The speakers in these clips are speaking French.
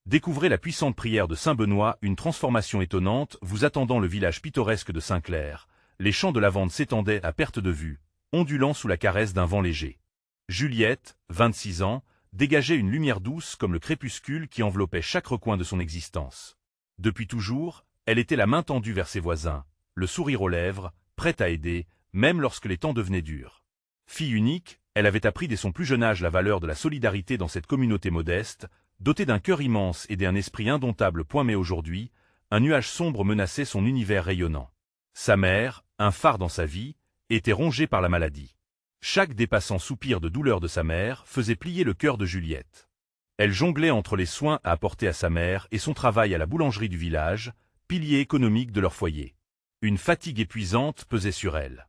Découvrez la puissante prière de Saint Benoît, une transformation étonnante vous attendant le village pittoresque de Saint-Clair. Les champs de lavande s'étendaient à perte de vue, ondulant sous la caresse d'un vent léger. Juliette, 26 ans, dégageait une lumière douce comme le crépuscule qui enveloppait chaque recoin de son existence. Depuis toujours, elle était la main tendue vers ses voisins, le sourire aux lèvres, prête à aider, même lorsque les temps devenaient durs. Fille unique, elle avait appris dès son plus jeune âge la valeur de la solidarité dans cette communauté modeste, dotée d'un cœur immense et d'un esprit indomptable. Mais aujourd'hui, un nuage sombre menaçait son univers rayonnant. Sa mère, un phare dans sa vie, était rongée par la maladie. Chaque dépassant soupir de douleur de sa mère faisait plier le cœur de Juliette. Elle jonglait entre les soins à apporter à sa mère et son travail à la boulangerie du village, pilier économique de leur foyer. Une fatigue épuisante pesait sur elle.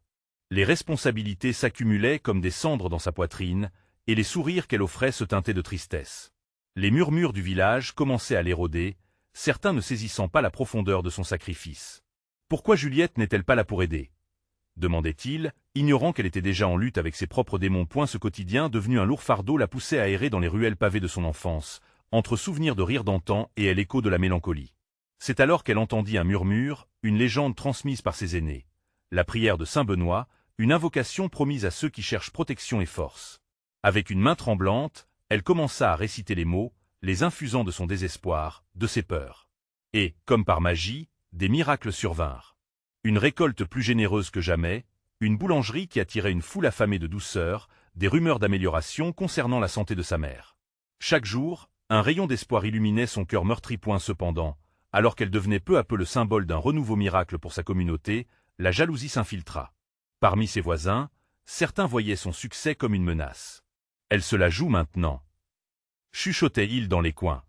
Les responsabilités s'accumulaient comme des cendres dans sa poitrine, et les sourires qu'elle offrait se teintaient de tristesse. Les murmures du village commençaient à l'éroder, certains ne saisissant pas la profondeur de son sacrifice. Pourquoi Juliette n'est-elle pas là pour aider ? Demandait-il, ignorant qu'elle était déjà en lutte avec ses propres démons. Ce quotidien devenu un lourd fardeau la poussait à errer dans les ruelles pavées de son enfance, entre souvenirs de rire d'antan et l'écho de la mélancolie. C'est alors qu'elle entendit un murmure, une légende transmise par ses aînés. La prière de Saint Benoît, une invocation promise à ceux qui cherchent protection et force. Avec une main tremblante, elle commença à réciter les mots, les infusant de son désespoir, de ses peurs. Et, comme par magie, des miracles survinrent. Une récolte plus généreuse que jamais, une boulangerie qui attirait une foule affamée de douceur, des rumeurs d'amélioration concernant la santé de sa mère. Chaque jour, un rayon d'espoir illuminait son cœur meurtri. Cependant, alors qu'elle devenait peu à peu le symbole d'un renouveau miracle pour sa communauté, la jalousie s'infiltra. Parmi ses voisins, certains voyaient son succès comme une menace. Elle se la joue maintenant. Chuchotait-il dans les coins.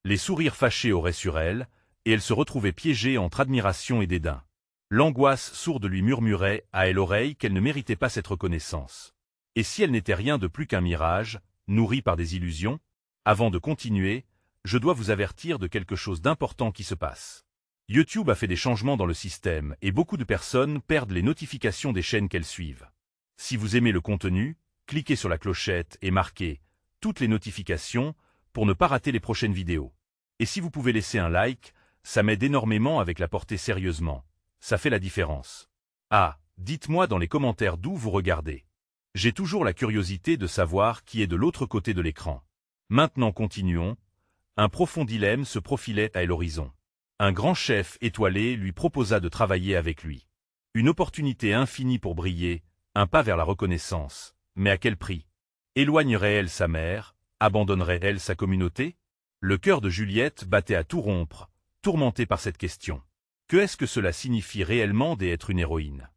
Les sourires fâchés auraient sur elle, et elle se retrouvait piégée entre admiration et dédain. L'angoisse sourde lui murmurait à l'oreille qu'elle ne méritait pas cette reconnaissance. Et si elle n'était rien de plus qu'un mirage, nourri par des illusions? Avant de continuer, je dois vous avertir de quelque chose d'important qui se passe. YouTube a fait des changements dans le système et beaucoup de personnes perdent les notifications des chaînes qu'elles suivent. Si vous aimez le contenu, cliquez sur la clochette et marquez « Toutes les notifications » pour ne pas rater les prochaines vidéos. Et si vous pouvez laisser un like, ça m'aide énormément avec la portée sérieusement. Ça fait la différence. Ah, dites-moi dans les commentaires d'où vous regardez. J'ai toujours la curiosité de savoir qui est de l'autre côté de l'écran. Maintenant continuons. Un profond dilemme se profilait à l'horizon. Un grand chef étoilé lui proposa de travailler avec lui. Une opportunité infinie pour briller, un pas vers la reconnaissance. Mais à quel prix? Éloignerait-elle sa mère? Abandonnerait-elle sa communauté? Le cœur de Juliette battait à tout rompre, tourmentée par cette question. Que est-ce que cela signifie réellement d'être une héroïne?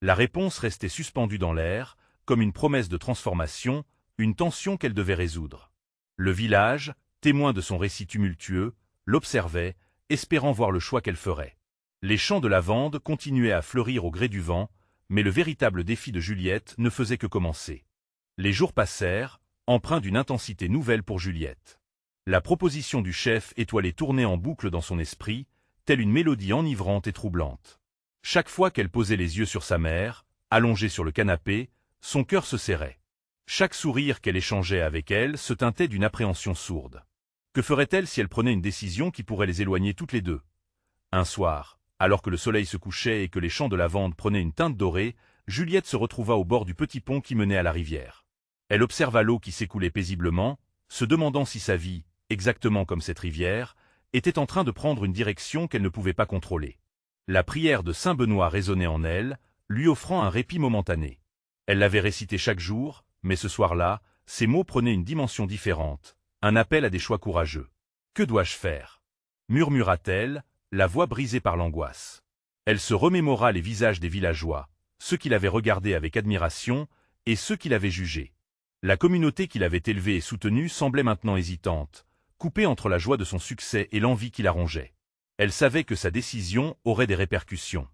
La réponse restait suspendue dans l'air, comme une promesse de transformation, une tension qu'elle devait résoudre. Le village, témoin de son récit tumultueux, l'observait, espérant voir le choix qu'elle ferait. Les champs de lavande continuaient à fleurir au gré du vent, mais le véritable défi de Juliette ne faisait que commencer. Les jours passèrent, empreints d'une intensité nouvelle pour Juliette. La proposition du chef étoilé tournait en boucle dans son esprit, telle une mélodie enivrante et troublante. Chaque fois qu'elle posait les yeux sur sa mère, allongée sur le canapé, son cœur se serrait. Chaque sourire qu'elle échangeait avec elle se teintait d'une appréhension sourde. Que ferait-elle si elle prenait une décision qui pourrait les éloigner toutes les deux? Un soir, alors que le soleil se couchait et que les champs de lavande prenaient une teinte dorée, Juliette se retrouva au bord du petit pont qui menait à la rivière. Elle observa l'eau qui s'écoulait paisiblement, se demandant si sa vie, exactement comme cette rivière, était en train de prendre une direction qu'elle ne pouvait pas contrôler. La prière de Saint Benoît résonnait en elle, lui offrant un répit momentané. Elle l'avait récité chaque jour, mais ce soir-là, ses mots prenaient une dimension différente, un appel à des choix courageux. « Que dois-je faire » murmura-t-elle, la voix brisée par l'angoisse. Elle se remémora les visages des villageois, ceux qui l'avaient regardée avec admiration et ceux qui l'avaient jugée. La communauté qui l'avait élevée et soutenue semblait maintenant hésitante, coupée entre la joie de son succès et l'envie qui la rongeait. Elle savait que sa décision aurait des répercussions.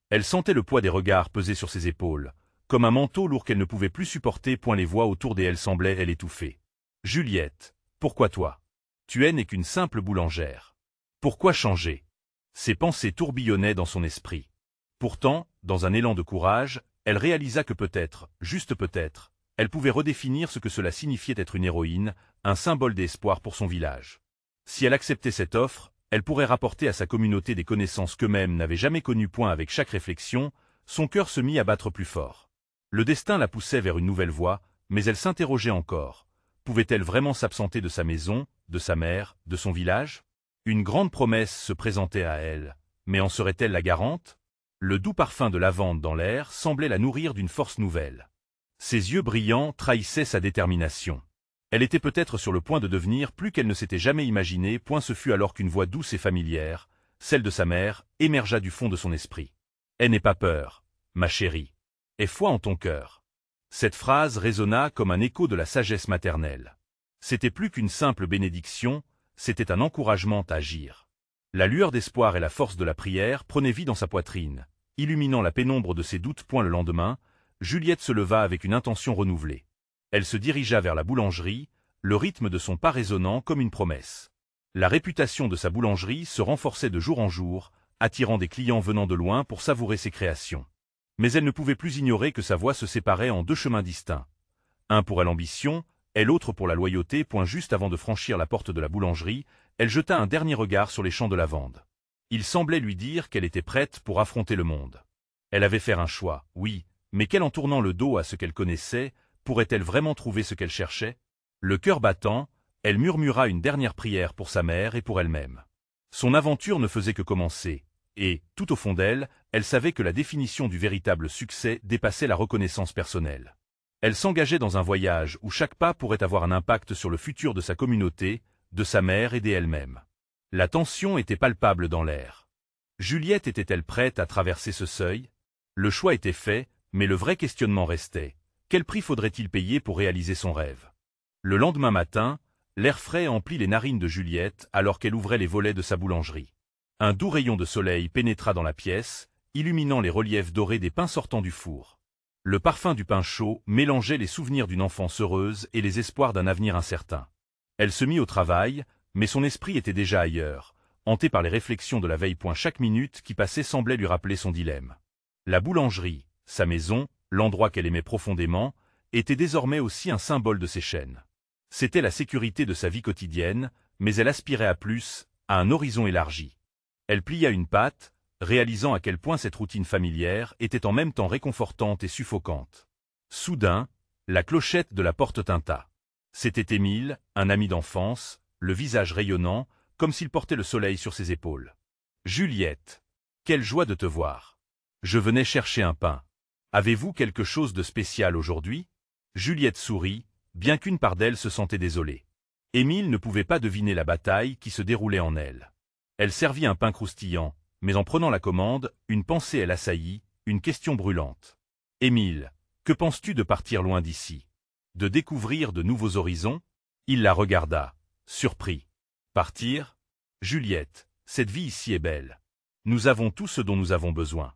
Elle sentait le poids des regards peser sur ses épaules, comme un manteau lourd qu'elle ne pouvait plus supporter. Les voix autour d'elle semblaient l'étouffer. « Juliette, pourquoi toi? Tu n'es qu'une simple boulangère. Pourquoi changer ?» Ses pensées tourbillonnaient dans son esprit. Pourtant, dans un élan de courage, elle réalisa que peut-être, juste peut-être, elle pouvait redéfinir ce que cela signifiait être une héroïne, un symbole d'espoir pour son village. Si elle acceptait cette offre, elle pourrait rapporter à sa communauté des connaissances qu'eux-mêmes n'avaient jamais connues. Avec chaque réflexion, son cœur se mit à battre plus fort. Le destin la poussait vers une nouvelle voie, mais elle s'interrogeait encore. Pouvait-elle vraiment s'absenter de sa maison, de sa mère, de son village? Une grande promesse se présentait à elle, mais en serait-elle la garante? Le doux parfum de lavande dans l'air semblait la nourrir d'une force nouvelle. Ses yeux brillants trahissaient sa détermination. Elle était peut-être sur le point de devenir plus qu'elle ne s'était jamais imaginé. Ce fut alors qu'une voix douce et familière, celle de sa mère, émergea du fond de son esprit. « N'aie pas peur, ma chérie. Aie foi en ton cœur. » Cette phrase résonna comme un écho de la sagesse maternelle. C'était plus qu'une simple bénédiction, c'était un encouragement à agir. La lueur d'espoir et la force de la prière prenaient vie dans sa poitrine, illuminant la pénombre de ses doutes. Le lendemain, Juliette se leva avec une intention renouvelée. Elle se dirigea vers la boulangerie, le rythme de son pas résonnant comme une promesse. La réputation de sa boulangerie se renforçait de jour en jour, attirant des clients venant de loin pour savourer ses créations. Mais elle ne pouvait plus ignorer que sa voie se séparait en deux chemins distincts. Un pour l'ambition, et l'autre pour la loyauté. Juste avant de franchir la porte de la boulangerie, elle jeta un dernier regard sur les champs de lavande. Il semblait lui dire qu'elle était prête pour affronter le monde. Elle avait fait un choix, oui, mais en tournant le dos à ce qu'elle connaissait, pourrait-elle vraiment trouver ce qu'elle cherchait? Le cœur battant, elle murmura une dernière prière pour sa mère et pour elle-même. Son aventure ne faisait que commencer, et, tout au fond d'elle, elle savait que la définition du véritable succès dépassait la reconnaissance personnelle. Elle s'engageait dans un voyage où chaque pas pourrait avoir un impact sur le futur de sa communauté, de sa mère et d'elle-même. La tension était palpable dans l'air. Juliette était-elle prête à traverser ce seuil? Le choix était fait, mais le vrai questionnement restait. Quel prix faudrait-il payer pour réaliser son rêve? Le lendemain matin, l'air frais emplit les narines de Juliette alors qu'elle ouvrait les volets de sa boulangerie. Un doux rayon de soleil pénétra dans la pièce, illuminant les reliefs dorés des pains sortant du four. Le parfum du pain chaud mélangeait les souvenirs d'une enfance heureuse et les espoirs d'un avenir incertain. Elle se mit au travail, mais son esprit était déjà ailleurs, hanté par les réflexions de la veille. Chaque minute qui passait semblait lui rappeler son dilemme. La boulangerie, sa maison, l'endroit qu'elle aimait profondément, était désormais aussi un symbole de ses chaînes. C'était la sécurité de sa vie quotidienne, mais elle aspirait à plus, à un horizon élargi. Elle plia une pâte, réalisant à quel point cette routine familière était en même temps réconfortante et suffocante. Soudain, la clochette de la porte tinta. C'était Émile, un ami d'enfance, le visage rayonnant, comme s'il portait le soleil sur ses épaules. « Juliette, quelle joie de te voir. Je venais chercher un pain. Avez-vous quelque chose de spécial aujourd'hui ?» Juliette sourit, bien qu'une part d'elle se sentait désolée. Émile ne pouvait pas deviner la bataille qui se déroulait en elle. Elle servit un pain croustillant, mais en prenant la commande, une pensée l'assaillit, une question brûlante. « Émile, que penses-tu de partir loin d'ici? De découvrir de nouveaux horizons ?» Il la regarda, surpris. « Partir? Juliette, cette vie ici est belle. Nous avons tout ce dont nous avons besoin.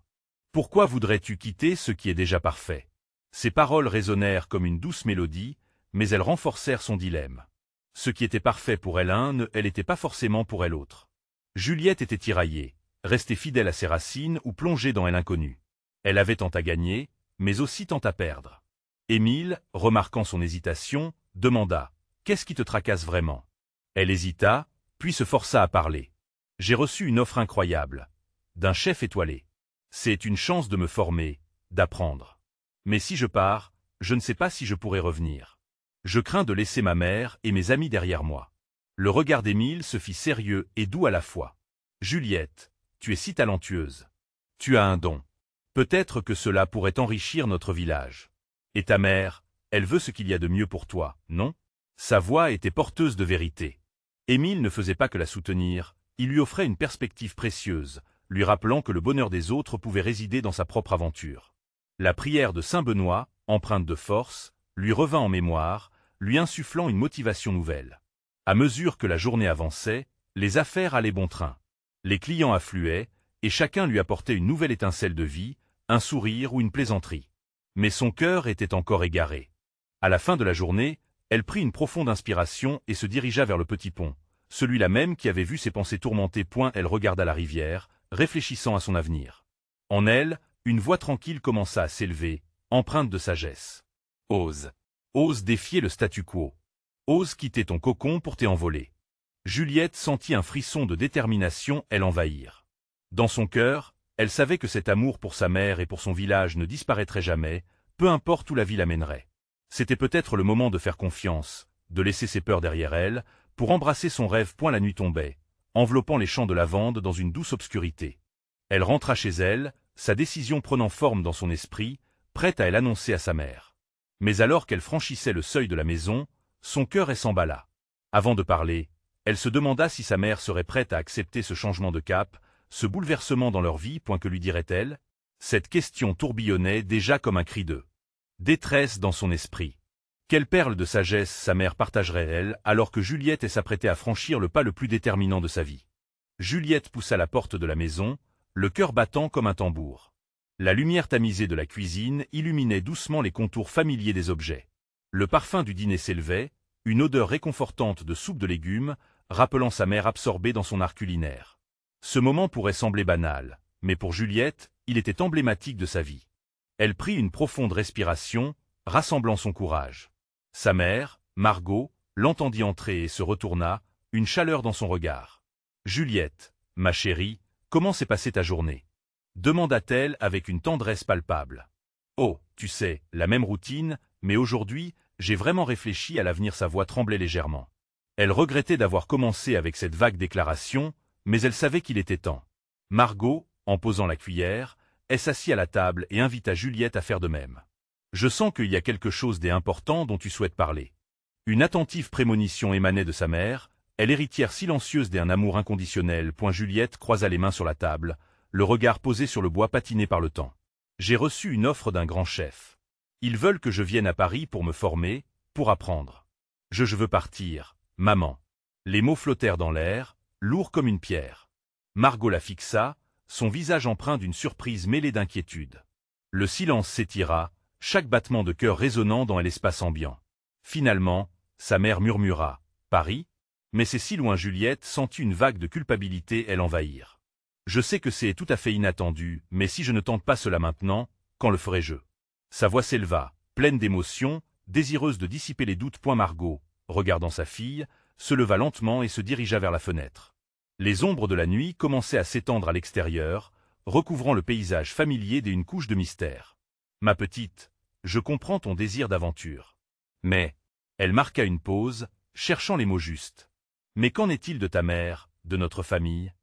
Pourquoi voudrais-tu quitter ce qui est déjà parfait ?» Ses paroles résonnèrent comme une douce mélodie, mais elles renforcèrent son dilemme. Ce qui était parfait pour elle ne l'était pas forcément pour elle autre. Juliette était tiraillée, restée fidèle à ses racines ou plongée dans l'inconnu. Elle avait tant à gagner, mais aussi tant à perdre. Émile, remarquant son hésitation, demanda « Qu'est-ce qui te tracasse vraiment ?» Elle hésita, puis se força à parler. « J'ai reçu une offre incroyable, d'un chef étoilé. C'est une chance de me former, d'apprendre. Mais si je pars, je ne sais pas si je pourrai revenir. Je crains de laisser ma mère et mes amis derrière moi. » Le regard d'Émile se fit sérieux et doux à la fois. « Juliette, tu es si talentueuse. Tu as un don. Peut-être que cela pourrait enrichir notre village. Et ta mère, elle veut ce qu'il y a de mieux pour toi, non ?» Sa voix était porteuse de vérité. Émile ne faisait pas que la soutenir, il lui offrait une perspective précieuse, lui rappelant que le bonheur des autres pouvait résider dans sa propre aventure. La prière de saint Benoît, empreinte de force, lui revint en mémoire, lui insufflant une motivation nouvelle. À mesure que la journée avançait, les affaires allaient bon train. Les clients affluaient, et chacun lui apportait une nouvelle étincelle de vie, un sourire ou une plaisanterie. Mais son cœur était encore égaré. À la fin de la journée, elle prit une profonde inspiration et se dirigea vers le petit pont, celui-là même qui avait vu ses pensées tourmentées. Elle regarda la rivière, réfléchissant à son avenir. En elle, une voix tranquille commença à s'élever, empreinte de sagesse. Ose. Ose défier le statu quo. Ose quitter ton cocon pour t'envoler. Juliette sentit un frisson de détermination l'envahir. Dans son cœur, elle savait que cet amour pour sa mère et pour son village ne disparaîtrait jamais, peu importe où la vie l'amènerait. C'était peut-être le moment de faire confiance, de laisser ses peurs derrière elle, pour embrasser son rêve. La nuit tombait, enveloppant les champs de lavande dans une douce obscurité. Elle rentra chez elle, sa décision prenant forme dans son esprit, prête à l'annoncer à sa mère. Mais alors qu'elle franchissait le seuil de la maison, son cœur s'emballa. Avant de parler, elle se demanda si sa mère serait prête à accepter ce changement de cap, ce bouleversement dans leur vie. Que lui dirait-elle? Cette question tourbillonnait déjà comme un cri de détresse dans son esprit. Quelle perle de sagesse sa mère partagerait-elle alors que Juliette s'apprêtait à franchir le pas le plus déterminant de sa vie? Juliette poussa la porte de la maison, le cœur battant comme un tambour. La lumière tamisée de la cuisine illuminait doucement les contours familiers des objets. Le parfum du dîner s'élevait, une odeur réconfortante de soupe de légumes, rappelant sa mère absorbée dans son art culinaire. Ce moment pourrait sembler banal, mais pour Juliette, il était emblématique de sa vie. Elle prit une profonde respiration, rassemblant son courage. Sa mère, Margot, l'entendit entrer et se retourna, une chaleur dans son regard. « Juliette, ma chérie, comment s'est passée ta journée ?» demanda-t-elle avec une tendresse palpable. « Oh, tu sais, la même routine, mais aujourd'hui, j'ai vraiment réfléchi à l'avenir. » Sa voix tremblait légèrement. Elle regrettait d'avoir commencé avec cette vague déclaration, mais elle savait qu'il était temps. Margot, en posant la cuillère, s'assit à la table et invita Juliette à faire de même. « Je sens qu'il y a quelque chose d'important dont tu souhaites parler. » Une attentive prémonition émanait de sa mère, elle héritière silencieuse d'un amour inconditionnel. Juliette croisa les mains sur la table, le regard posé sur le bois patiné par le temps. « J'ai reçu une offre d'un grand chef. Ils veulent que je vienne à Paris pour me former, pour apprendre. Je veux partir, maman. » Les mots flottèrent dans l'air, lourds comme une pierre. Margot la fixa, son visage empreint d'une surprise mêlée d'inquiétude. Le silence s'étira, chaque battement de cœur résonnant dans l'espace ambiant. Finalement, sa mère murmura « Paris ?» Mais c'est si loin. Juliette sentit une vague de culpabilité l'envahir. « Je sais que c'est tout à fait inattendu, mais si je ne tente pas cela maintenant, quand le ferai-je » Sa voix s'éleva, pleine d'émotion, désireuse de dissiper les doutes. Margot, regardant sa fille, se leva lentement et se dirigea vers la fenêtre. Les ombres de la nuit commençaient à s'étendre à l'extérieur, recouvrant le paysage familier d'une couche de mystère. « Ma petite, je comprends ton désir d'aventure. Mais, » elle marqua une pause, cherchant les mots justes. « Mais qu'en est-il de ta mère, de notre famille ?»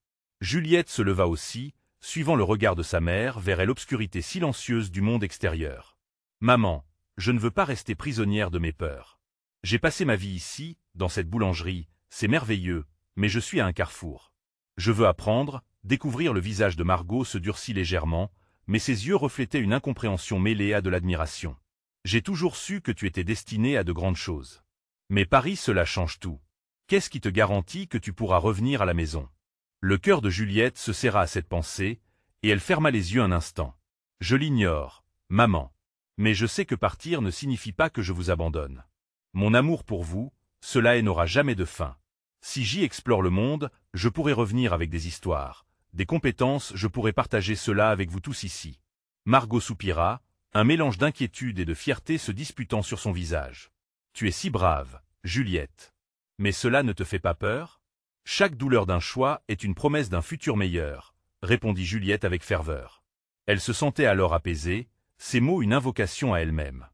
Juliette se leva aussi, suivant le regard de sa mère vers l'obscurité silencieuse du monde extérieur. « Maman, je ne veux pas rester prisonnière de mes peurs. J'ai passé ma vie ici, dans cette boulangerie, c'est merveilleux, mais je suis à un carrefour. Je veux apprendre, découvrir. » Le visage de Margot se durcit légèrement, mais ses yeux reflétaient une incompréhension mêlée à de l'admiration. « J'ai toujours su que tu étais destinée à de grandes choses. Mais Paris, cela change tout. Qu'est-ce qui te garantit que tu pourras revenir à la maison ?» Le cœur de Juliette se serra à cette pensée, et elle ferma les yeux un instant. « Je l'ignore, maman. Mais je sais que partir ne signifie pas que je vous abandonne. Mon amour pour vous, cela n'aura jamais de fin. Si j'y explore le monde, je pourrai revenir avec des histoires, des compétences. Je pourrai partager cela avec vous tous ici. » Margot soupira, un mélange d'inquiétude et de fierté se disputant sur son visage. « Tu es si brave, Juliette. Mais cela ne te fait pas peur ? Chaque douleur d'un choix est une promesse d'un futur meilleur, » répondit Juliette avec ferveur. Elle se sentait alors apaisée, ces mots une invocation à elle-même.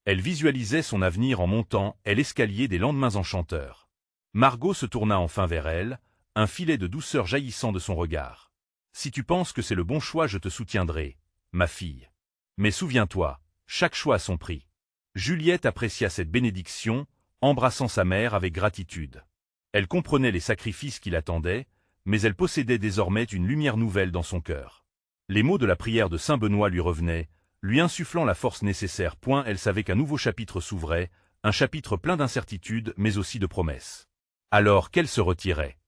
Elle visualisait son avenir en montant l'escalier des lendemains enchanteurs. Margot se tourna enfin vers elle, un filet de douceur jaillissant de son regard. « Si tu penses que c'est le bon choix, je te soutiendrai, ma fille. Mais souviens-toi, chaque choix a son prix. » Juliette apprécia cette bénédiction, embrassant sa mère avec gratitude. Elle comprenait les sacrifices qui l'attendaient, mais elle possédait désormais une lumière nouvelle dans son cœur. Les mots de la prière de saint Benoît lui revenaient, lui insufflant la force nécessaire. Elle savait qu'un nouveau chapitre s'ouvrait, un chapitre plein d'incertitudes mais aussi de promesses. Alors qu'elle se retirait.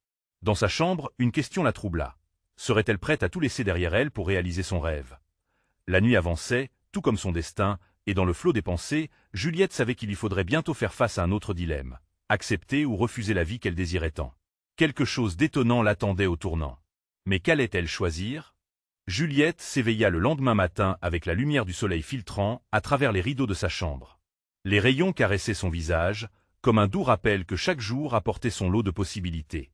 Dans sa chambre, une question la troubla. Serait-elle prête à tout laisser derrière elle pour réaliser son rêve? La nuit avançait, tout comme son destin, et dans le flot des pensées, Juliette savait qu'il lui faudrait bientôt faire face à un autre dilemme. Accepter ou refuser la vie qu'elle désirait tant. Quelque chose d'étonnant l'attendait au tournant. Mais qu'allait-elle choisir? Juliette s'éveilla le lendemain matin avec la lumière du soleil filtrant à travers les rideaux de sa chambre. Les rayons caressaient son visage, comme un doux rappel que chaque jour apportait son lot de possibilités.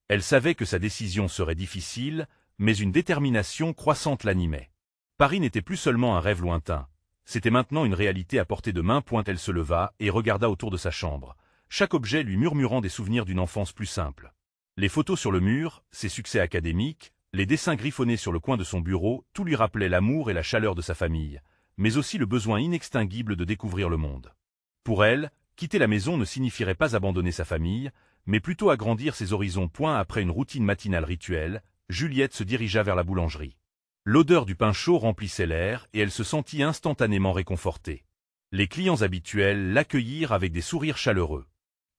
Elle savait que sa décision serait difficile, mais une détermination croissante l'animait. Paris n'était plus seulement un rêve lointain, c'était maintenant une réalité à portée de main. Elle se leva et regarda autour de sa chambre, chaque objet lui murmurant des souvenirs d'une enfance plus simple. Les photos sur le mur, ses succès académiques, les dessins griffonnés sur le coin de son bureau, tout lui rappelait l'amour et la chaleur de sa famille, mais aussi le besoin inextinguible de découvrir le monde. Pour elle, quitter la maison ne signifierait pas abandonner sa famille, mais plutôt agrandir ses horizons. Après une routine matinale rituelle, Juliette se dirigea vers la boulangerie. L'odeur du pain chaud remplissait l'air et elle se sentit instantanément réconfortée. Les clients habituels l'accueillirent avec des sourires chaleureux.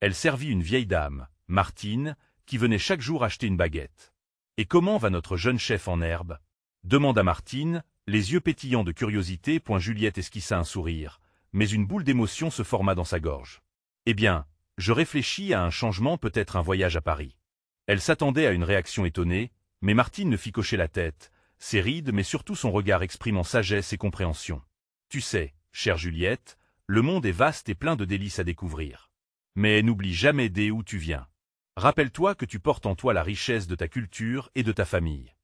Elle servit une vieille dame, Martine, qui venait chaque jour acheter une baguette. « Et comment va notre jeune chef en herbe » demanda Martine, les yeux pétillants de curiosité. Juliette esquissa un sourire, mais une boule d'émotion se forma dans sa gorge. « Eh bien, je réfléchis à un changement, peut-être un voyage à Paris. » Elle s'attendait à une réaction étonnée, mais Martine ne fit qu'hocher la tête, ses rides mais surtout son regard exprimant sagesse et compréhension. « Tu sais, chère Juliette, le monde est vaste et plein de délices à découvrir. Mais n'oublie jamais d'où tu viens. Rappelle-toi que tu portes en toi la richesse de ta culture et de ta famille. »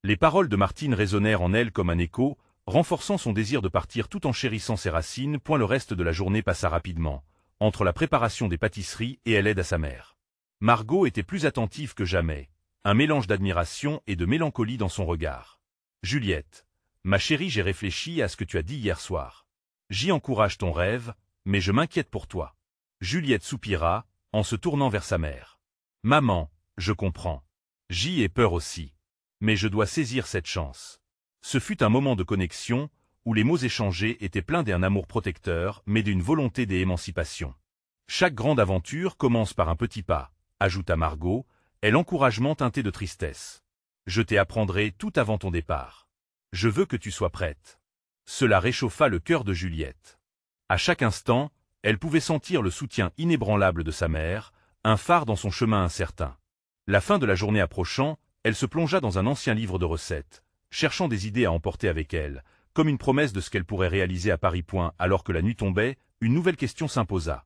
Les paroles de Martine résonnèrent en elle comme un écho, renforçant son désir de partir tout en chérissant ses racines. Le reste de la journée passa rapidement, entre la préparation des pâtisseries et l'aide à sa mère. Margot était plus attentive que jamais, un mélange d'admiration et de mélancolie dans son regard. « Juliette, ma chérie, j'ai réfléchi à ce que tu as dit hier soir. J'y encourage ton rêve, mais je m'inquiète pour toi. » Juliette soupira, en se tournant vers sa mère. « Maman, je comprends. J'y ai peur aussi. Mais je dois saisir cette chance. » Ce fut un moment de connexion, où les mots échangés étaient pleins d'un amour protecteur, mais d'une volonté d'émancipation. « Chaque grande aventure commence par un petit pas, » ajouta Margot, et l'encouragement teinté de tristesse. « Je t'apprendrai tout avant ton départ. Je veux que tu sois prête. » Cela réchauffa le cœur de Juliette. À chaque instant, elle pouvait sentir le soutien inébranlable de sa mère, un phare dans son chemin incertain. La fin de la journée approchant, elle se plongea dans un ancien livre de recettes, cherchant des idées à emporter avec elle, comme une promesse de ce qu'elle pourrait réaliser à Paris. Alors que la nuit tombait, une nouvelle question s'imposa.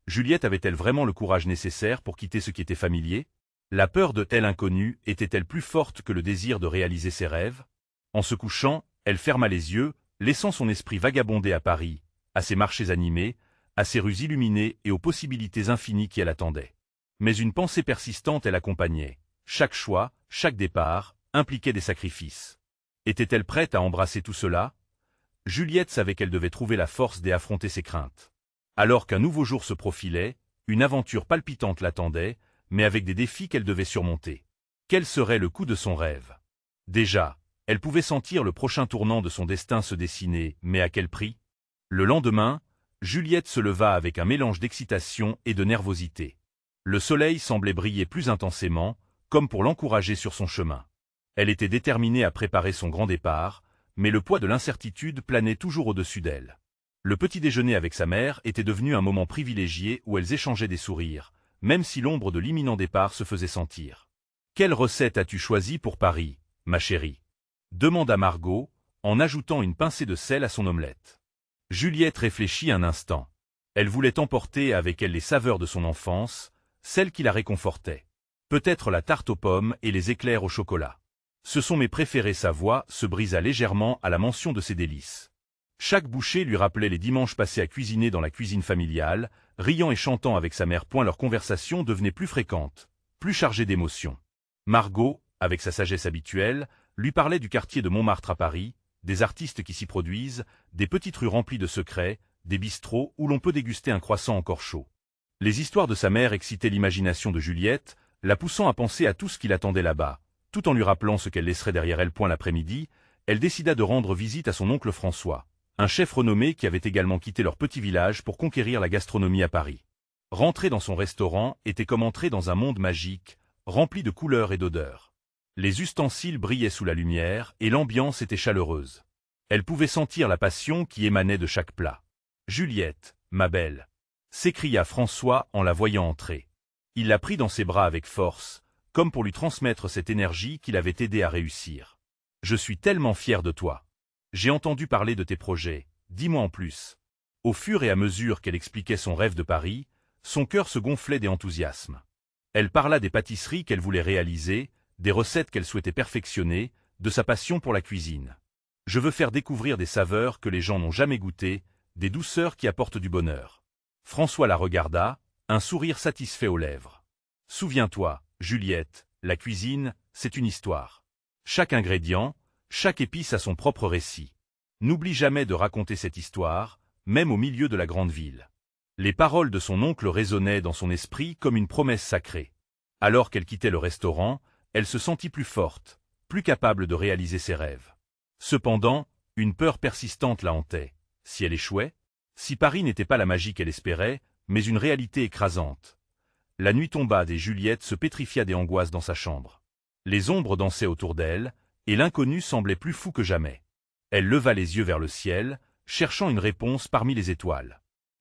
Juliette avait-elle vraiment le courage nécessaire pour quitter ce qui était familier? La peur de l'inconnu était-elle plus forte que le désir de réaliser ses rêves? En se couchant, elle ferma les yeux, laissant son esprit vagabonder à Paris, à ses marchés animés, à ses rues illuminées et aux possibilités infinies qui l'attendaient. Mais une pensée persistante l'accompagnait. Chaque choix, chaque départ, impliquait des sacrifices. Était-elle prête à embrasser tout cela? Juliette savait qu'elle devait trouver la force d'affronter ses craintes. Alors qu'un nouveau jour se profilait, une aventure palpitante l'attendait, mais avec des défis qu'elle devait surmonter. Quel serait le coup de son rêve? Déjà, elle pouvait sentir le prochain tournant de son destin se dessiner, mais à quel prix? Le lendemain, Juliette se leva avec un mélange d'excitation et de nervosité. Le soleil semblait briller plus intensément, comme pour l'encourager sur son chemin. Elle était déterminée à préparer son grand départ, mais le poids de l'incertitude planait toujours au-dessus d'elle. Le petit déjeuner avec sa mère était devenu un moment privilégié où elles échangeaient des sourires, même si l'ombre de l'imminent départ se faisait sentir. « Quelle recette as-tu choisie pour Paris, ma chérie ?» demanda Margot, en ajoutant une pincée de sel à son omelette. Juliette réfléchit un instant. Elle voulait emporter avec elle les saveurs de son enfance, celles qui la réconfortaient. Peut-être la tarte aux pommes et les éclairs au chocolat. Ce sont mes préférés. Sa voix se brisa légèrement à la mention de ces délices. Chaque bouchée lui rappelait les dimanches passés à cuisiner dans la cuisine familiale, riant et chantant avec sa mère. Leur conversation devenait plus fréquente, plus chargée d'émotions. Margot, avec sa sagesse habituelle, lui parlait du quartier de Montmartre à Paris, des artistes qui s'y produisent, des petites rues remplies de secrets, des bistrots où l'on peut déguster un croissant encore chaud. Les histoires de sa mère excitaient l'imagination de Juliette, la poussant à penser à tout ce qui l'attendait là-bas. Tout en lui rappelant ce qu'elle laisserait derrière elle. L'après-midi, elle décida de rendre visite à son oncle François, un chef renommé qui avait également quitté leur petit village pour conquérir la gastronomie à Paris. Rentrer dans son restaurant était comme entrer dans un monde magique, rempli de couleurs et d'odeurs. Les ustensiles brillaient sous la lumière et l'ambiance était chaleureuse. Elle pouvait sentir la passion qui émanait de chaque plat. « Juliette, ma belle !» s'écria François en la voyant entrer. Il la prit dans ses bras avec force, comme pour lui transmettre cette énergie qui l'avait aidé à réussir. « Je suis tellement fier de toi. J'ai entendu parler de tes projets, dis-moi en plus. » Au fur et à mesure qu'elle expliquait son rêve de Paris, son cœur se gonflait d'enthousiasme. Elle parla des pâtisseries qu'elle voulait réaliser, des recettes qu'elle souhaitait perfectionner, de sa passion pour la cuisine. Je veux faire découvrir des saveurs que les gens n'ont jamais goûtées, des douceurs qui apportent du bonheur. François la regarda, un sourire satisfait aux lèvres. Souviens-toi, Juliette, la cuisine, c'est une histoire. Chaque ingrédient, chaque épice a son propre récit. N'oublie jamais de raconter cette histoire, même au milieu de la grande ville. Les paroles de son oncle résonnaient dans son esprit comme une promesse sacrée. Alors qu'elle quittait le restaurant, elle se sentit plus forte, plus capable de réaliser ses rêves. Cependant, une peur persistante la hantait. Si elle échouait? Si Paris n'était pas la magie qu'elle espérait, mais une réalité écrasante. La nuit tomba et Juliette se pétrifia des angoisses dans sa chambre. Les ombres dansaient autour d'elle, et l'inconnu semblait plus fou que jamais. Elle leva les yeux vers le ciel, cherchant une réponse parmi les étoiles.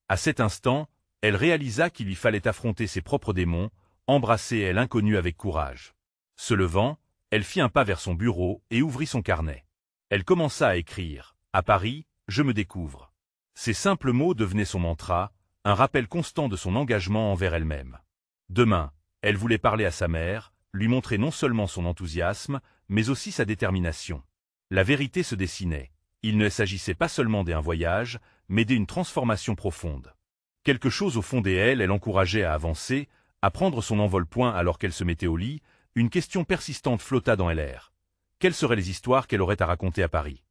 À cet instant, elle réalisa qu'il lui fallait affronter ses propres démons, embrasser l'inconnu avec courage. Se levant, elle fit un pas vers son bureau et ouvrit son carnet. Elle commença à écrire « À Paris, je me découvre ». Ces simples mots devenaient son mantra, un rappel constant de son engagement envers elle-même. Demain, elle voulait parler à sa mère, lui montrer non seulement son enthousiasme, mais aussi sa détermination. La vérité se dessinait. Il ne s'agissait pas seulement d'un voyage, mais d'une transformation profonde. Quelque chose au fond d'elle l'encourageait à avancer, à prendre son envol. Alors qu'elle se mettait au lit, une question persistante flotta dans l'air. Quelles seraient les histoires qu'elle aurait à raconter à Paris?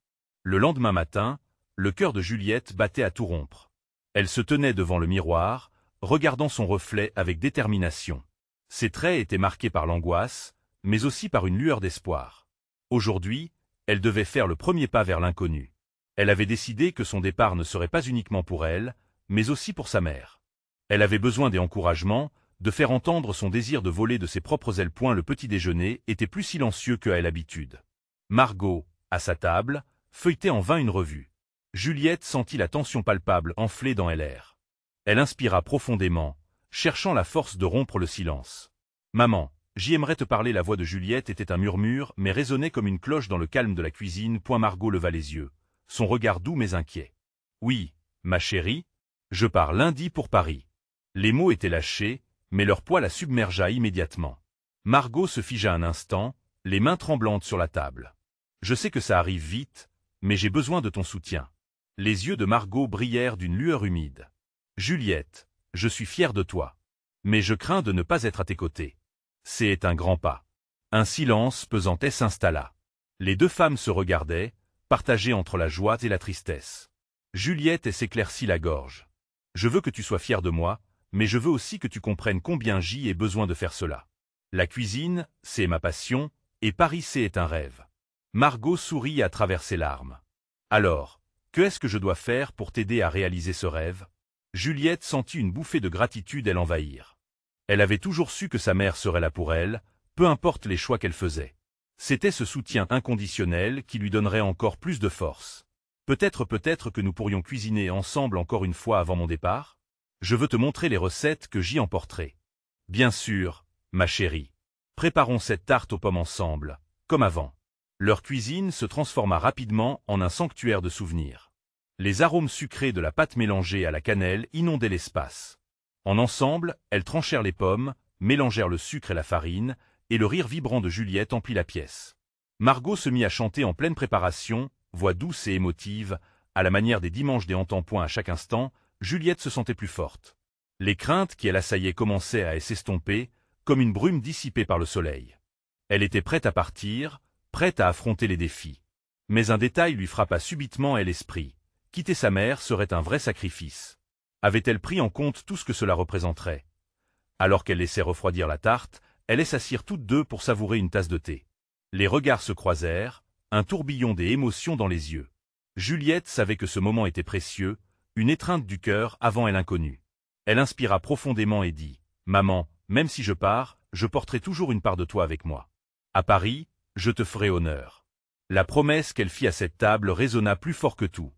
Le lendemain matin, le cœur de Juliette battait à tout rompre. Elle se tenait devant le miroir, regardant son reflet avec détermination. Ses traits étaient marqués par l'angoisse, mais aussi par une lueur d'espoir. Aujourd'hui, elle devait faire le premier pas vers l'inconnu. Elle avait décidé que son départ ne serait pas uniquement pour elle, mais aussi pour sa mère. Elle avait besoin d'encouragement, de faire entendre son désir de voler de ses propres ailes. Le petit déjeuner était plus silencieux qu'à l'habitude. Margot, à sa table, feuilletait en vain une revue. Juliette sentit la tension palpable enfler dans l'air. Elle inspira profondément, cherchant la force de rompre le silence. « Maman, j'aimerais te parler ». La voix de Juliette était un murmure, mais résonnait comme une cloche dans le calme de la cuisine. Margot leva les yeux, son regard doux mais inquiet. « Oui, ma chérie, je pars lundi pour Paris. » Les mots étaient lâchés, mais leur poids la submergea immédiatement. Margot se figea un instant, les mains tremblantes sur la table. « Je sais que ça arrive vite, mais j'ai besoin de ton soutien. » Les yeux de Margot brillèrent d'une lueur humide. « Juliette, je suis fier de toi. Mais je crains de ne pas être à tes côtés. » C'est un grand pas. Un silence pesantais s'installa. Les deux femmes se regardaient, partagées entre la joie et la tristesse. Juliette s'éclaircit la gorge. « Je veux que tu sois fier de moi, mais je veux aussi que tu comprennes combien j'ai besoin de faire cela. La cuisine, c'est ma passion, et Paris, c'est un rêve. » Margot sourit à travers ses larmes. « Alors, que est-ce que je dois faire pour t'aider à réaliser ce rêve ?» Juliette sentit une bouffée de gratitude l'envahir. Elle avait toujours su que sa mère serait là pour elle, peu importe les choix qu'elle faisait. C'était ce soutien inconditionnel qui lui donnerait encore plus de force. Peut-être que nous pourrions cuisiner ensemble encore une fois avant mon départ? Je veux te montrer les recettes que j'y emporterai. Bien sûr, ma chérie. Préparons cette tarte aux pommes ensemble, comme avant. Leur cuisine se transforma rapidement en un sanctuaire de souvenirs. Les arômes sucrés de la pâte mélangée à la cannelle inondaient l'espace. En ensemble, elles tranchèrent les pommes, mélangèrent le sucre et la farine, et le rire vibrant de Juliette emplit la pièce. Margot se mit à chanter en pleine préparation, voix douce et émotive, à la manière des dimanches des Hantants. À chaque instant, Juliette se sentait plus forte. Les craintes qui l'assaillaient commençaient à s'estomper, comme une brume dissipée par le soleil. Elle était prête à partir, prête à affronter les défis. Mais un détail lui frappa subitement l'esprit. Quitter sa mère serait un vrai sacrifice. Avait-elle pris en compte tout ce que cela représenterait? Alors qu'elle laissait refroidir la tarte, elles s'assirent toutes deux pour savourer une tasse de thé. Les regards se croisèrent, un tourbillon des émotions dans les yeux. Juliette savait que ce moment était précieux, une étreinte du cœur avant l'inconnu. Elle inspira profondément et dit « Maman, même si je pars, je porterai toujours une part de toi avec moi. À Paris, je te ferai honneur. » La promesse qu'elle fit à cette table résonna plus fort que tout.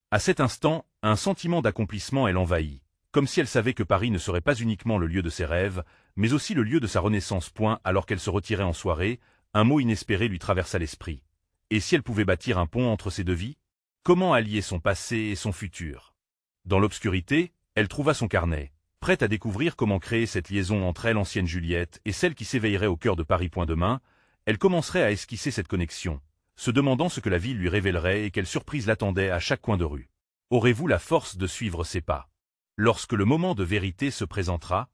À cet instant, un sentiment d'accomplissement l'envahit, comme si elle savait que Paris ne serait pas uniquement le lieu de ses rêves, mais aussi le lieu de sa renaissance. Alors qu'elle se retirait en soirée, un mot inespéré lui traversa l'esprit. Et si elle pouvait bâtir un pont entre ces deux vies? Comment allier son passé et son futur? Dans l'obscurité, elle trouva son carnet, Prête à découvrir comment créer cette liaison entre elle, ancienne Juliette, et celle qui s'éveillerait au cœur de Paris. Demain, elle commencerait à esquisser cette connexion, se demandant ce que la ville lui révélerait et quelle surprise l'attendait à chaque coin de rue. Aurez-vous la force de suivre ses pas? Lorsque le moment de vérité se présentera,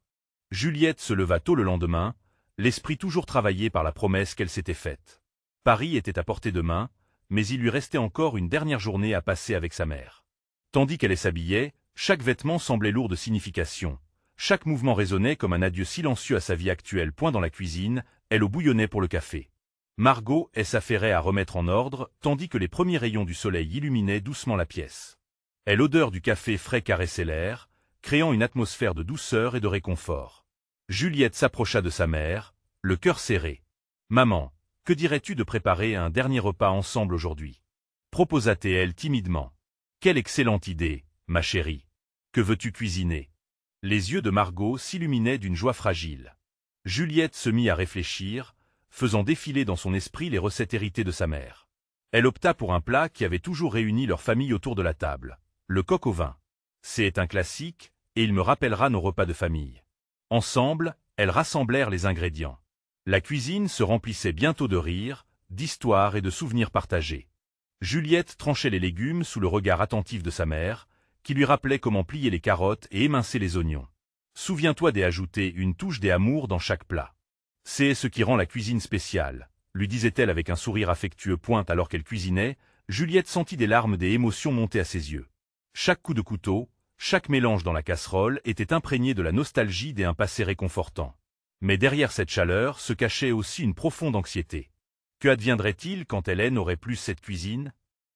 Juliette se leva tôt le lendemain, l'esprit toujours travaillé par la promesse qu'elle s'était faite. Paris était à portée de main, mais il lui restait encore une dernière journée à passer avec sa mère. Tandis qu'elle s'habillait, chaque vêtement semblait lourd de signification. Chaque mouvement résonnait comme un adieu silencieux à sa vie actuelle. Dans la cuisine, elle eau bouillonnait pour le café. Margot s'affairait à remettre en ordre, tandis que les premiers rayons du soleil illuminaient doucement la pièce. L'odeur du café frais caressait l'air, créant une atmosphère de douceur et de réconfort. Juliette s'approcha de sa mère, le cœur serré. « Maman, que dirais-tu de préparer un dernier repas ensemble aujourd'hui » proposa-t-elle timidement. « Quelle excellente idée, ma chérie. Que veux-tu cuisiner » Les yeux de Margot s'illuminaient d'une joie fragile. Juliette se mit à réfléchir, faisant défiler dans son esprit les recettes héritées de sa mère. Elle opta pour un plat qui avait toujours réuni leur famille autour de la table, le coq au vin. C'est un classique, et il me rappellera nos repas de famille. Ensemble, elles rassemblèrent les ingrédients. La cuisine se remplissait bientôt de rires, d'histoires et de souvenirs partagés. Juliette tranchait les légumes sous le regard attentif de sa mère, qui lui rappelait comment plier les carottes et émincer les oignons. « Souviens-toi d'ajouter une touche d'amour dans chaque plat. C'est ce qui rend la cuisine spéciale », lui disait-elle avec un sourire affectueux. Alors qu'elle cuisinait, Juliette sentit des larmes des émotions monter à ses yeux. Chaque coup de couteau, chaque mélange dans la casserole était imprégné de la nostalgie d'un passé réconfortant. Mais derrière cette chaleur se cachait aussi une profonde anxiété. Que adviendrait-il quand elle n'aurait plus cette cuisine?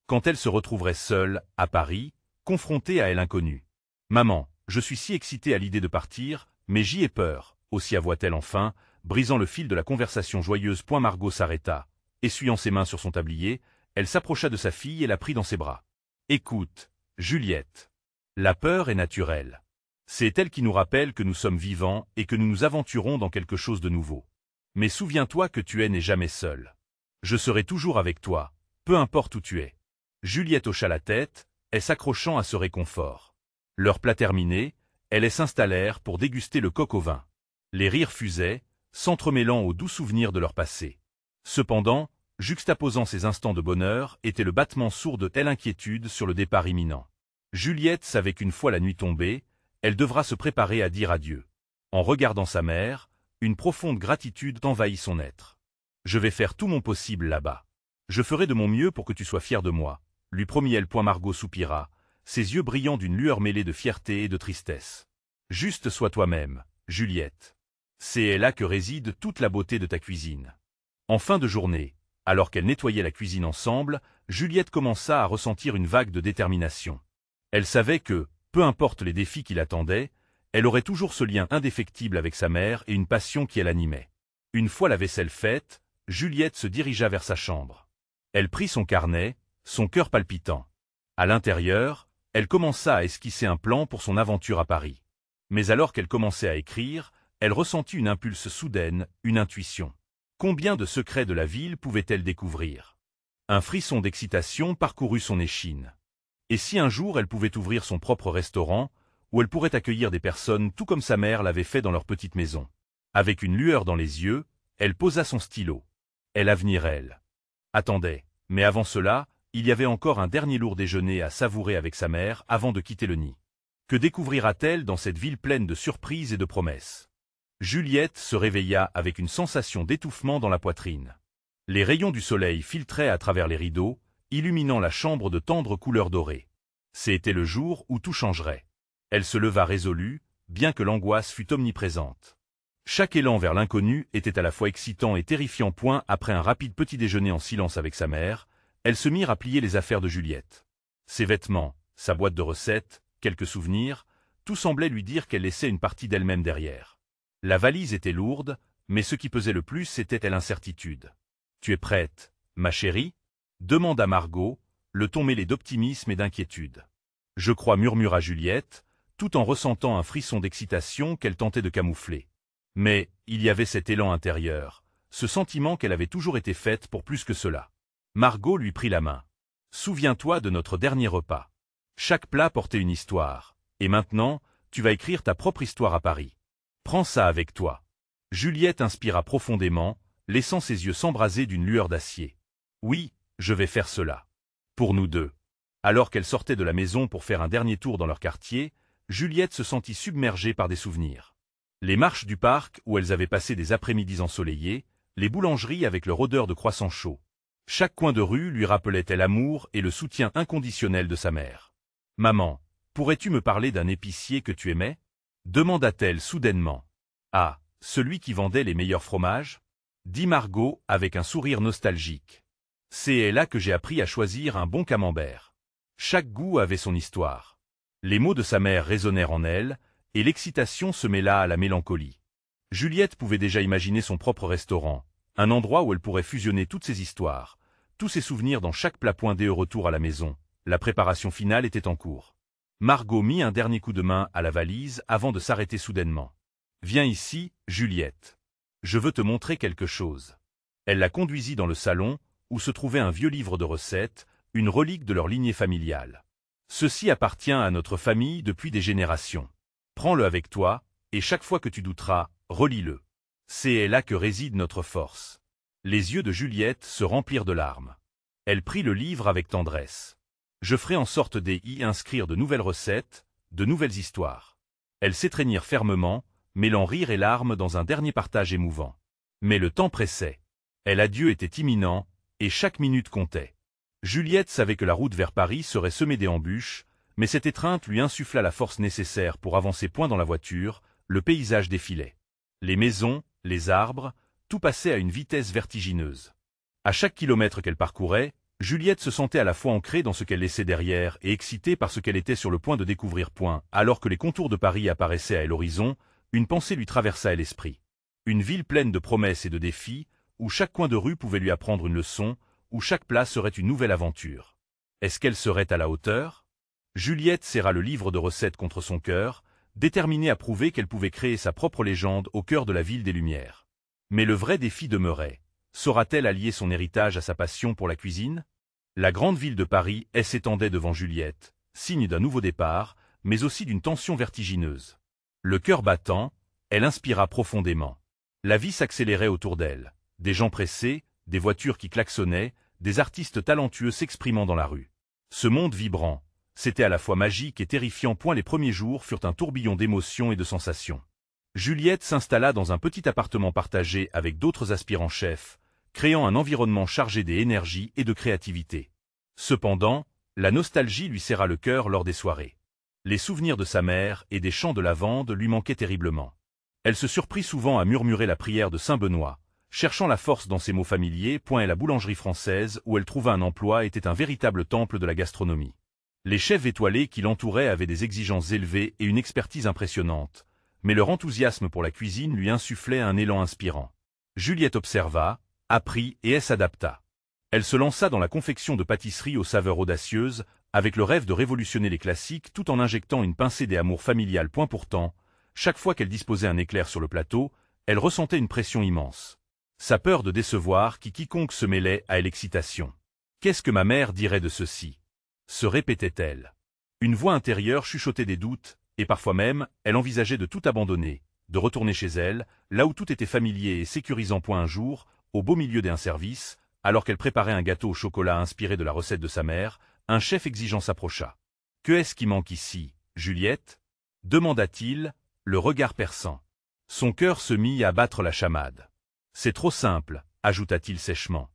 Quand elle se retrouverait seule, à Paris, confrontée à l'inconnu. « Maman, je suis si excitée à l'idée de partir, mais j'y ai peur », aussi avoua-t-elle enfin, brisant le fil de la conversation joyeuse. Margot s'arrêta. Essuyant ses mains sur son tablier, elle s'approcha de sa fille et la prit dans ses bras. « Écoute, Juliette. La peur est naturelle. C'est elle qui nous rappelle que nous sommes vivants et que nous nous aventurons dans quelque chose de nouveau. Mais souviens-toi que tu n'es jamais seule. Je serai toujours avec toi, peu importe où tu es. » Juliette hocha la tête, s'accrochant à ce réconfort. Leur plat terminé, elles s'installèrent pour déguster le coq au vin. Les rires fusaient, s'entremêlant aux doux souvenirs de leur passé. Cependant, juxtaposant ces instants de bonheur, était le battement sourd de telle inquiétude sur le départ imminent. Juliette savait qu'une fois la nuit tombée, elle devra se préparer à dire adieu. En regardant sa mère, une profonde gratitude envahit son être. « Je vais faire tout mon possible là-bas. Je ferai de mon mieux pour que tu sois fière de moi, » lui promit-elle. Margot soupira, ses yeux brillant d'une lueur mêlée de fierté et de tristesse. « Juste sois toi-même, Juliette. C'est là que réside toute la beauté de ta cuisine. » En fin de journée, alors qu'elles nettoyaient la cuisine ensemble, Juliette commença à ressentir une vague de détermination. Elle savait que, peu importe les défis qui l'attendaient, elle aurait toujours ce lien indéfectible avec sa mère et une passion qui l'animait. Une fois la vaisselle faite, Juliette se dirigea vers sa chambre. Elle prit son carnet, son cœur palpitant. À l'intérieur, elle commença à esquisser un plan pour son aventure à Paris. Mais alors qu'elle commençait à écrire, elle ressentit une impulse soudaine, une intuition. Combien de secrets de la ville pouvait-elle découvrir? Un frisson d'excitation parcourut son échine. Et si un jour elle pouvait ouvrir son propre restaurant, où elle pourrait accueillir des personnes tout comme sa mère l'avait fait dans leur petite maison? Avec une lueur dans les yeux, elle posa son stylo. L'avenir, elle attendait. Mais avant cela, il y avait encore un dernier lourd déjeuner à savourer avec sa mère avant de quitter le nid. Que découvrira-t-elle dans cette ville pleine de surprises et de promesses? Juliette se réveilla avec une sensation d'étouffement dans la poitrine. Les rayons du soleil filtraient à travers les rideaux, illuminant la chambre de tendres couleurs dorées. C'était le jour où tout changerait. Elle se leva résolue, bien que l'angoisse fût omniprésente. Chaque élan vers l'inconnu était à la fois excitant et terrifiant. Après un rapide petit déjeuner en silence avec sa mère, elles se mirent à plier les affaires de Juliette. Ses vêtements, sa boîte de recettes, quelques souvenirs, tout semblait lui dire qu'elle laissait une partie d'elle-même derrière. La valise était lourde, mais ce qui pesait le plus c'était l'incertitude. « Tu es prête, ma chérie ?» demanda Margot, le ton mêlé d'optimisme et d'inquiétude. « Je crois » murmura Juliette, tout en ressentant un frisson d'excitation qu'elle tentait de camoufler. Mais, il y avait cet élan intérieur, ce sentiment qu'elle avait toujours été faite pour plus que cela. Margot lui prit la main. « Souviens-toi de notre dernier repas. Chaque plat portait une histoire, et maintenant, tu vas écrire ta propre histoire à Paris. Prends ça avec toi. Juliette inspira profondément, laissant ses yeux s'embraser d'une lueur d'acier. Oui, je vais faire cela. Pour nous deux. Alors qu'elle sortait de la maison pour faire un dernier tour dans leur quartier, Juliette se sentit submergée par des souvenirs. Les marches du parc où elles avaient passé des après-midi ensoleillés, les boulangeries avec leur odeur de croissants chauds. Chaque coin de rue lui rappelait l'amour et le soutien inconditionnel de sa mère. « Maman, pourrais-tu me parler d'un épicier que tu aimais » demanda-t-elle soudainement. « Ah, celui qui vendait les meilleurs fromages » dit Margot avec un sourire nostalgique. « C'est là que j'ai appris à choisir un bon camembert. » Chaque goût avait son histoire. Les mots de sa mère résonnèrent en elle, et l'excitation se mêla à la mélancolie. Juliette pouvait déjà imaginer son propre restaurant, un endroit où elle pourrait fusionner toutes ses histoires, tous ses souvenirs dans chaque plat poindé au retour à la maison. La préparation finale était en cours. Margot mit un dernier coup de main à la valise avant de s'arrêter soudainement. « Viens ici, Juliette. Je veux te montrer quelque chose. » Elle la conduisit dans le salon, où se trouvait un vieux livre de recettes, une relique de leur lignée familiale. « Ceci appartient à notre famille depuis des générations. Prends-le avec toi, et chaque fois que tu douteras, relis-le. C'est là que réside notre force. » Les yeux de Juliette se remplirent de larmes. Elle prit le livre avec tendresse. « Je ferai en sorte d'y inscrire de nouvelles recettes, de nouvelles histoires. » Elles s'étreignirent fermement, mêlant rire et larmes dans un dernier partage émouvant. Mais le temps pressait. L'adieu était imminent, et chaque minute comptait. Juliette savait que la route vers Paris serait semée d'embûches, mais cette étreinte lui insuffla la force nécessaire pour avancer point dans la voiture. Le paysage défilait. Les maisons, les arbres, tout passait à une vitesse vertigineuse. À chaque kilomètre qu'elle parcourait, Juliette se sentait à la fois ancrée dans ce qu'elle laissait derrière et excitée par ce qu'elle était sur le point de découvrir. Alors que les contours de Paris apparaissaient à l'horizon, une pensée lui traversa l'esprit. Une ville pleine de promesses et de défis, où chaque coin de rue pouvait lui apprendre une leçon, où chaque place serait une nouvelle aventure. Est-ce qu'elle serait à la hauteur? Juliette serra le livre de recettes contre son cœur, déterminée à prouver qu'elle pouvait créer sa propre légende au cœur de la ville des Lumières. Mais le vrai défi demeurait. Saura-t-elle allier son héritage à sa passion pour la cuisine? La grande ville de Paris s'étendait devant Juliette, signe d'un nouveau départ, mais aussi d'une tension vertigineuse. Le cœur battant, elle inspira profondément. La vie s'accélérait autour d'elle. Des gens pressés, des voitures qui klaxonnaient, des artistes talentueux s'exprimant dans la rue. Ce monde vibrant, c'était à la fois magique et terrifiant. Les premiers jours furent un tourbillon d'émotions et de sensations. Juliette s'installa dans un petit appartement partagé avec d'autres aspirants chefs, créant un environnement chargé d'énergie et de créativité. Cependant, la nostalgie lui serra le cœur lors des soirées. Les souvenirs de sa mère et des champs de lavande lui manquaient terriblement. Elle se surprit souvent à murmurer la prière de Saint Benoît, cherchant la force dans ses mots familiers. Et la boulangerie française où elle trouva un emploi était un véritable temple de la gastronomie. Les chefs étoilés qui l'entouraient avaient des exigences élevées et une expertise impressionnante, mais leur enthousiasme pour la cuisine lui insufflait un élan inspirant. Juliette observa, apprit et s'adapta. Elle se lança dans la confection de pâtisseries aux saveurs audacieuses, avec le rêve de révolutionner les classiques tout en injectant une pincée d'amour familial. Pourtant, chaque fois qu'elle disposait un éclair sur le plateau, elle ressentait une pression immense. Sa peur de décevoir quiconque se mêlait à l'excitation. « Qu'est-ce que ma mère dirait de ceci ?» se répétait-elle. Une voix intérieure chuchotait des doutes, et parfois même, elle envisageait de tout abandonner, de retourner chez elle, là où tout était familier et sécurisant. Un jour, au beau milieu d'un service, alors qu'elle préparait un gâteau au chocolat inspiré de la recette de sa mère, un chef exigeant s'approcha. « Que est-ce qui manque ici, Juliette ?» demanda-t-il, le regard perçant. Son cœur se mit à battre la chamade. « C'est trop simple, » ajouta-t-il sèchement.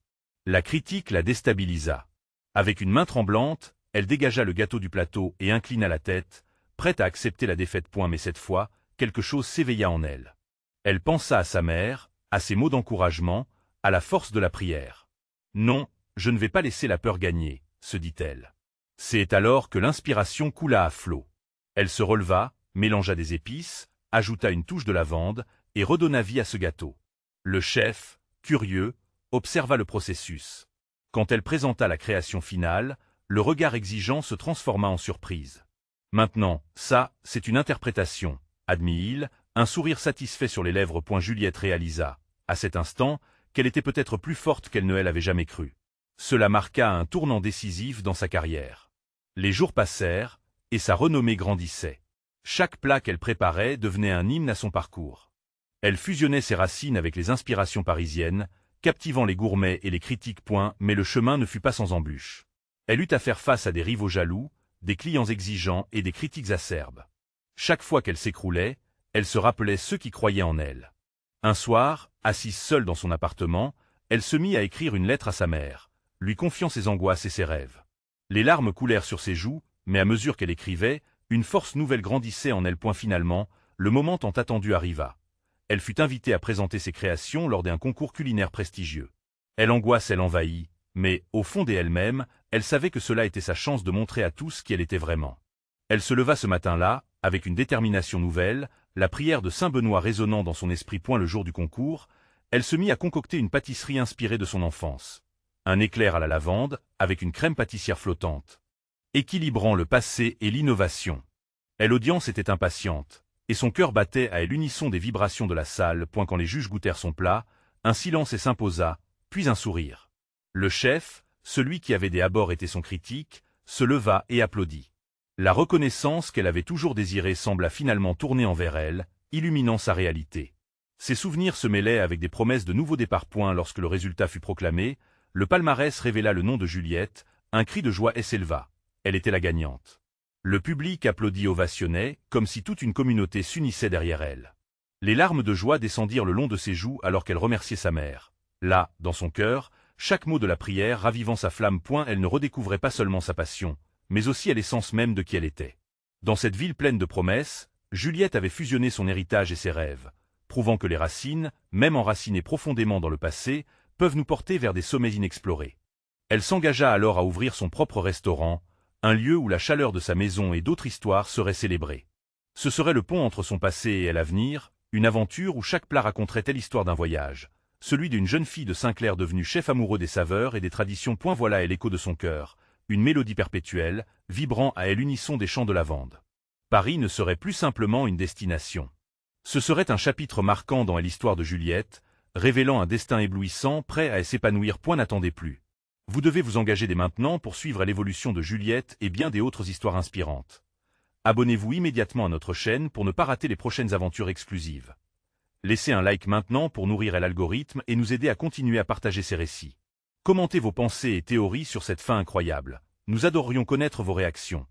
La critique la déstabilisa. Avec une main tremblante, elle dégagea le gâteau du plateau et inclina la tête, prête à accepter la défaite. Mais cette fois, quelque chose s'éveilla en elle. Elle pensa à sa mère, à ses mots d'encouragement, à la force de la prière. « Non, je ne vais pas laisser la peur gagner, » se dit-elle. C'est alors que l'inspiration coula à flot. Elle se releva, mélangea des épices, ajouta une touche de lavande et redonna vie à ce gâteau. Le chef, curieux, observa le processus. Quand elle présenta la création finale, le regard exigeant se transforma en surprise. « Maintenant, ça, c'est une interprétation, » admit-il, un sourire satisfait sur les lèvres. Juliette réalisa, à cet instant, qu'elle était peut-être plus forte qu'elle ne l'avait jamais cru. Cela marqua un tournant décisif dans sa carrière. Les jours passèrent, et sa renommée grandissait. Chaque plat qu'elle préparait devenait un hymne à son parcours. Elle fusionnait ses racines avec les inspirations parisiennes, captivant les gourmets et les critiques. Mais le chemin ne fut pas sans embûches. Elle eut à faire face à des rivaux jaloux, des clients exigeants et des critiques acerbes. Chaque fois qu'elle s'écroulait, elle se rappelait ceux qui croyaient en elle. Un soir, assise seule dans son appartement, elle se mit à écrire une lettre à sa mère, lui confiant ses angoisses et ses rêves. Les larmes coulèrent sur ses joues, mais à mesure qu'elle écrivait, une force nouvelle grandissait en elle. Finalement, le moment tant attendu arriva. Elle fut invitée à présenter ses créations lors d'un concours culinaire prestigieux. Elle angoisse, elle envahit, mais, au fond d'elle-même, elle savait que cela était sa chance de montrer à tous qui elle était vraiment. Elle se leva ce matin-là, avec une détermination nouvelle, la prière de Saint Benoît résonnant dans son esprit. Le jour du concours, elle se mit à concocter une pâtisserie inspirée de son enfance. Un éclair à la lavande, avec une crème pâtissière flottante, équilibrant le passé et l'innovation. L'audience était impatiente, et son cœur battait à l'unisson des vibrations de la salle. Quand les juges goûtèrent son plat, un silence s'imposa, puis un sourire. Le chef, celui qui avait des abords été son critique, se leva et applaudit. La reconnaissance qu'elle avait toujours désirée sembla finalement tourner envers elle, illuminant sa réalité. Ses souvenirs se mêlaient avec des promesses de nouveaux départs. Lorsque le résultat fut proclamé, le palmarès révéla le nom de Juliette, un cri de joie s'éleva. Elle était la gagnante. Le public applaudit ovationnait, comme si toute une communauté s'unissait derrière elle. Les larmes de joie descendirent le long de ses joues alors qu'elle remerciait sa mère. Là, dans son cœur, chaque mot de la prière ravivant sa flamme. Elle ne redécouvrait pas seulement sa passion, mais aussi à l'essence même de qui elle était. Dans cette ville pleine de promesses, Juliette avait fusionné son héritage et ses rêves, prouvant que les racines, même enracinées profondément dans le passé, peuvent nous porter vers des sommets inexplorés. Elle s'engagea alors à ouvrir son propre restaurant, un lieu où la chaleur de sa maison et d'autres histoires seraient célébrées. Ce serait le pont entre son passé et l'avenir, une aventure où chaque plat raconterait telle histoire d'un voyage, celui d'une jeune fille de Saint-Clair devenue chef amoureux des saveurs et des traditions. Voilà est l'écho de son cœur, une mélodie perpétuelle, vibrant à l'unisson des chants de lavande. Paris ne serait plus simplement une destination. Ce serait un chapitre marquant dans l'histoire de Juliette, révélant un destin éblouissant prêt à s'épanouir. N'attendez plus. Vous devez vous engager dès maintenant pour suivre l'évolution de Juliette et bien des autres histoires inspirantes. Abonnez-vous immédiatement à notre chaîne pour ne pas rater les prochaines aventures exclusives. Laissez un like maintenant pour nourrir l'algorithme et nous aider à continuer à partager ces récits. Commentez vos pensées et théories sur cette fin incroyable. Nous adorerions connaître vos réactions.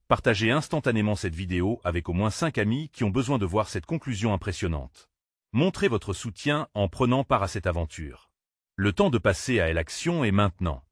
Partagez instantanément cette vidéo avec au moins 5 amis qui ont besoin de voir cette conclusion impressionnante. Montrez votre soutien en prenant part à cette aventure. Le temps de passer à l'action est maintenant.